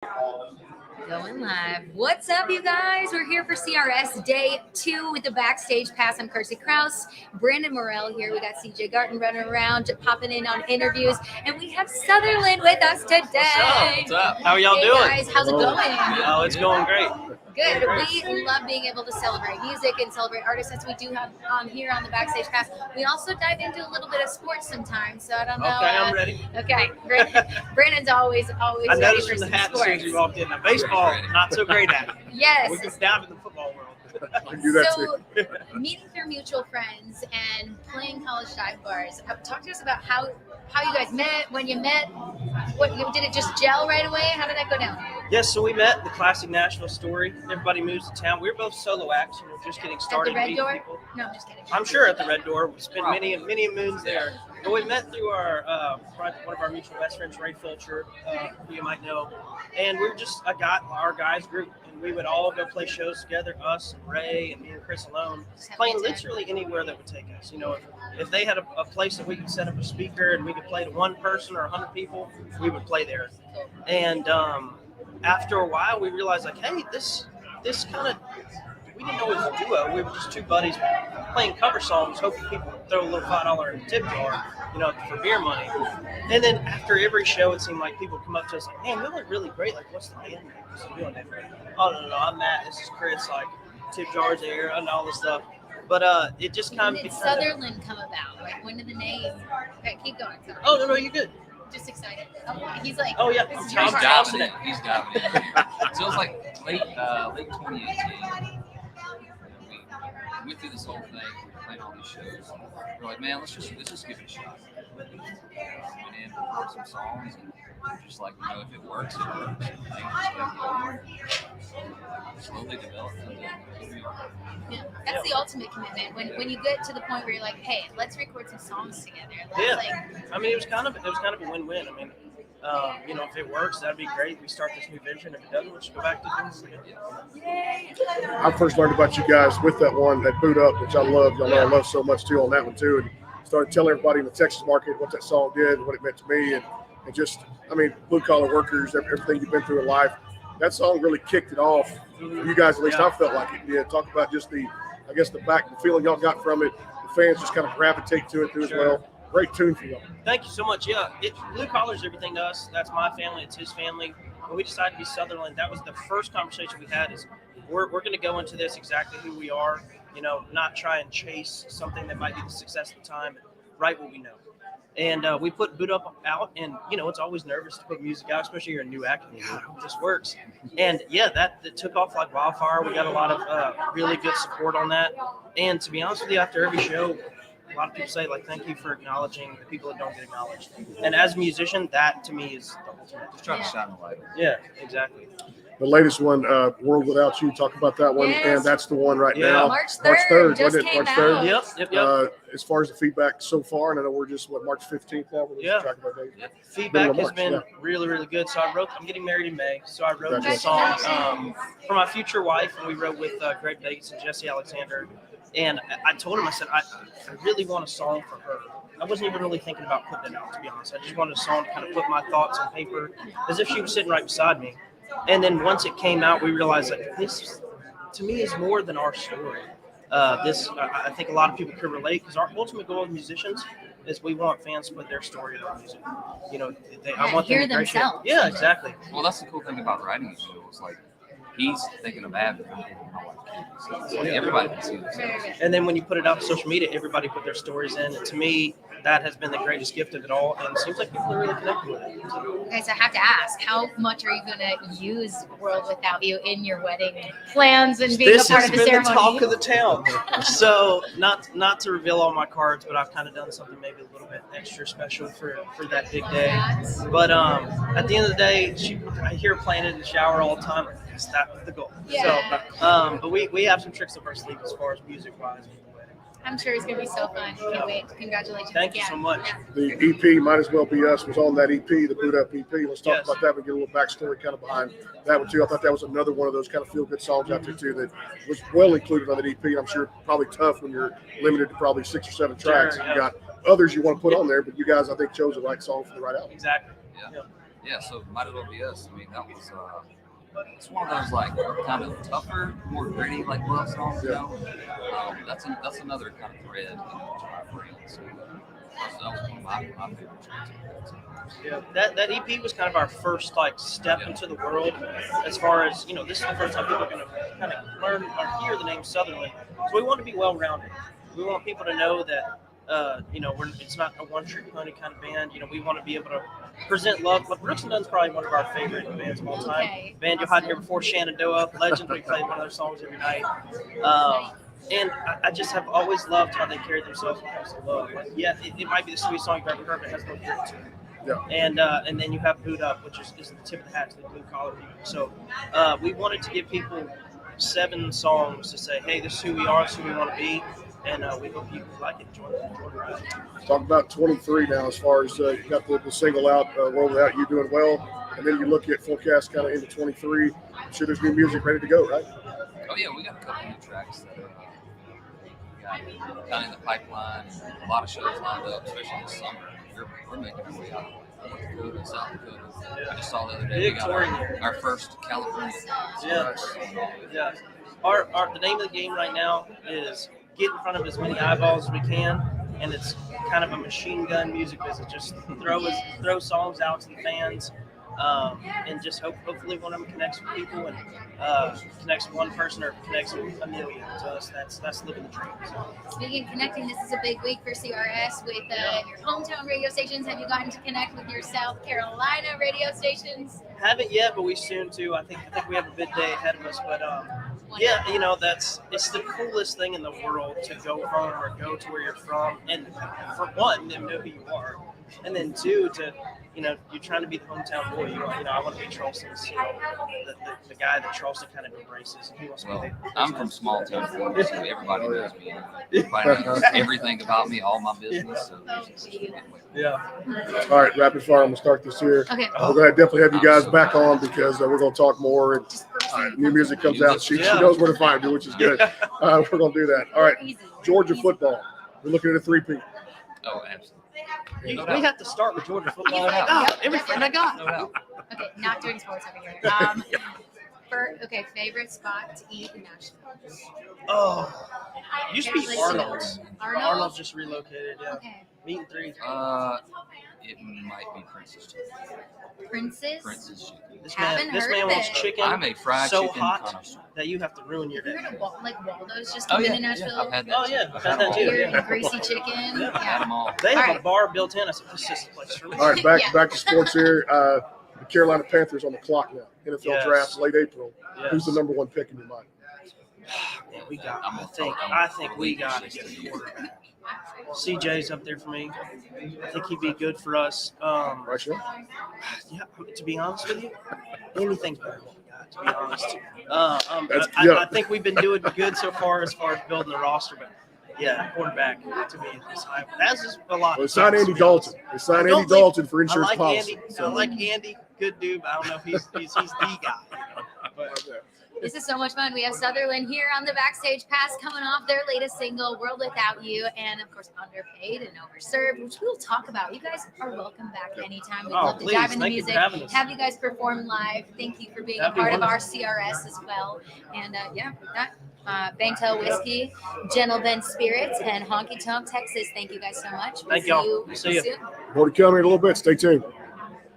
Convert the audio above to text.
Going live. What's up, you guys? We're here for CRS Day 2 with the Backstage Pass. I'm Kersey Krause, Brandon Morell here. We got CJ Garten running around, popping in on interviews, and we have Southerland with us today. What's up? How are y'all doing? Guys, how's it going? Oh, it's going great. Good. We love being able to celebrate music and celebrate artists as we do have here on the Backstage Pass. We also dive into a little bit of sports sometimes, so I don't know. Okay, I'm ready. Okay, Brandon's always I ready noticed for from the some hat as soon sports. as you walked in. Now, baseball, not so great at it. Yes. We get down to the football world. So, meeting through mutual friends and playing college dive bars. Talk to us about how you guys met, when you met. What did it just gel right away? How did that go down? Yes, so we met, the classic Nashville story. Everybody moves to town. We were both solo acts, just getting started. At the Red Door? People. No, I'm just kidding. I'm sure at the Red Door. We spent many moons there. But we met through our one of our mutual best friends, Ray Filcher, who you might know. And we were just our guys group, and we would all go play shows together, us and Ray and me and Chris alone, playing literally anywhere that would take us. If they had a place that we could set up a speaker and we could play to one person or 100 people, we would play there. And after a while, we realized, like, hey, this kind of, we didn't know it was a duo. We were just two buddies playing cover songs, hoping people would throw a little $5 in the tip jar, for beer money. And then after every show, it seemed like people would come up to us like, man, you look really great. Like, what's the band name? What's the doing that? Oh, no, I'm Matt. This is Chris. Like, tip jars there and all this stuff. But it just kind of... When did Southerland come about? Like, when did the name... Okay, keep going. Sorry. Oh, no, you're good. Just excited. He's like... Oh, yeah. This is He's your doubting part. it. He's got me. So it was like late 2018. We went through this whole thing. We were playing all these shows. We're like, man, let's just give it a shot. Went in, recorded some songs, and just like, if it works, it works. And things just kept going. Slowly developed into who we are. Yeah, that's the ultimate commitment. When you get to the point where you're like, hey, let's record some songs together. I mean, it was kind of a win-win. I mean, if it works, that'd be great. We start this new venture, and if it doesn't, we'll just go back to doing this again. I first learned about you guys with that Boot Up, which I love. Y'all know I love so much too on that one too, and started telling everybody in the Texas market what that song did and what it meant to me, and just, blue collar workers, everything you've been through in life. That song really kicked it off. You guys, at least I felt like it did. Talk about just the feeling y'all got from it. The fans just kind of gravitate to it too as well. Great tune for y'all. Thank you so much. Yeah, blue collar is everything to us. That's my family. It's his family. When we decided to be Southerland, that was the first conversation we had. Is we're going to go into this exactly who we are. Not try and chase something that might be the success at the time, but write what we know. And we put Boot Up out, and it's always nervous to put music out, especially you're a new act. And I hope this works. And yeah, that took off like wildfire. We got a lot of really good support on that. And to be honest with you, after every show, a lot of people say, like, thank you for acknowledging the people that don't get acknowledged. And as a musician, that to me is the ultimate. Just trying to shine a light. Yeah, exactly. The latest one, World Without You, talk about that one, and that's the one right now. March 3rd, just wasn't it? came March 3rd. out. Yep. As far as the feedback so far, and I know we're just, March 15th now? Feedback has been really, really good. So I'm getting married in May, so I wrote this song for my future wife, and we wrote with Greg Bates and Jesse Alexander. And I told him, I said, I really want a song for her. I wasn't even really thinking about putting it out, to be honest. I just wanted a song to kind of put my thoughts on paper as if she was sitting right beside me. And then once it came out, we realized that this, to me, is more than our story. I think a lot of people could relate, because our ultimate goal as musicians is we want fans to put their story in our music. I want hear them to themselves. Yeah, exactly. Well, that's the cool thing about writing it. It's like he's thinking of Abby. So everybody can see this. And then when you put it out on social media, everybody put their stories in. And to me, that has been the greatest gift of it all. And it seems like people are really connected with it. Okay, so I have to ask, how much are you going to use World Without You in your wedding plans and being a part of the ceremony? This has been the talk of the town. So not to reveal all my cards, but I've kind of done something maybe a little bit extra special for that big day. But at the end of the day, I hear her playing it in the shower all the time. That's the goal. Yeah. So, but we have some tricks up our sleeve as far as music-wise. I'm sure it's going to be so fun. Can't wait. Congratulations. Thank you so much. The EP, Might As Well Be Us, was on that EP, the Boot Up EP. Let's talk about that and get a little backstory kind of behind that one, too. I thought that was another one of those kind of feel-good songs out there, too, that was well included on that EP. I'm sure probably tough when you're limited to probably 6 or 7 tracks. Sure, You got others you want to put on there, but you guys, I think, chose the right song for the right album. Exactly. Yeah. Yeah, so Might As Well Be Us. I mean, that was it's one of those like kind of tougher, more gritty like love songs. You know, that's another kind of thread, to my friends. So, that was one of my favorite tracks. Yeah, that EP was kind of our first like step into the world, as far as this is the first time people are going to kind of learn or hear the name Southerland. So we want to be well rounded. We want people to know that it's not a one-trick pony kind of band. We want to be able to present love. But Brooks and Dunn's probably one of our favorite bands of all time. Okay. Band you'll hide here before Shenandoah, Legends. We played one of their songs every night. And I just have always loved how they carry themselves when it comes to love. Like, yeah, it might be the sweetest song you've ever heard, but it has no grit to it. Yeah. And then you have Boot Up, which is the tip of the hat to the blue collar people. So we wanted to give people 7 songs to say, hey, this is who we are, this is who we want to be, and we hope you like it. Enjoy the ride. Talk about 23 now, as far as you got the single out, World Without You doing well, and then you look at forecast kind of into 23. I'm sure there's new music ready to go, right? Oh yeah, we got a couple new tracks that are kind of in the pipeline. A lot of shows lined up, especially this summer. We're making our way out of North Dakota, South Dakota. I just saw the other day we got our first California. Yeah. The name of the game right now is get in front of as many eyeballs as we can, and it's kind of a machine gun music business. Just throw songs out to the fans, and just hopefully one of them connects with people and connects with one person or connects with a million. To us, that's living the dream. So. Speaking of connecting, this is a big week for CRS with your hometown radio stations. Have you gotten to connect with your South Carolina radio stations? Haven't yet, but we soon too. I think we have a big day ahead of us. But yeah, it's the coolest thing in the world to go home or go to where you're from, and for one, them know who you are, and then 2, to you're trying to be the hometown boy. I want to be Charleston's, the guy that Charleston kind of embraces. He wants to be I'm from small town Florida, so everybody knows me. Everybody knows everything about me, all my business. Yeah. All right, rapid fire. I'm gonna start this here. Okay. We're gonna definitely have you guys back on because we're gonna talk more. And new music comes out. She knows where to find you, which is good. We're gonna do that. All right. Georgia football. We're looking at a 3-peat. Oh, absolutely. We have to start with Georgia football. Everything I got. No doubt. Okay, not doing sports over here. Favorite spot to eat in Nashville? Oh, used to be Arnold's. Arnold? Arnold's just relocated. Yeah. Okay. Meat and 3. It might be Prince's Chicken. Prince's Chicken. This Haven't man heard of wants it. chicken I'm a fried so chicken hot connoisseur. that you have to ruin your Have you day. heard of Waldo's just Oh come yeah, in Nashville? I've had that. Oh, yeah, I've had that too. Beer Yeah. and greasy chicken. Yeah. I've had them all. They have All a right. bar built in. I said, this is the place for me. All right, back to sports here. The Carolina Panthers on the clock now. NFL Yes. drafts late April. Yes. Who's the number 1 pick in your mind? Man, I think we got to get a quarterback. CJ's up there for me. I think he'd be good for us. Right, sure. Yeah, to be honest with you, anything's better than what we got, to be honest. I think we've been doing good so far as building the roster, but yeah, quarterback to me is high. That's just a lot. Well, it's not Andy Dalton. It's not Andy Dalton for insurance policy. I like Andy, good dude, but I don't know if he's the guy. But, This is so much fun. We have Southerland here on the Backstage Pass coming off their latest single, World Without You, and of course, Underpaid and Overserved, which we'll talk about. You guys are welcome back anytime. We'd love to dive into music, have you guys perform live. Thank you for being a part of our CRS as well. And Bangtail Whiskey, Gentle Ben Spirits, and Honky Tonk, Texas. Thank you guys so much. Thank y'all. See you See you. soon. More to come here in a little bit. Stay tuned.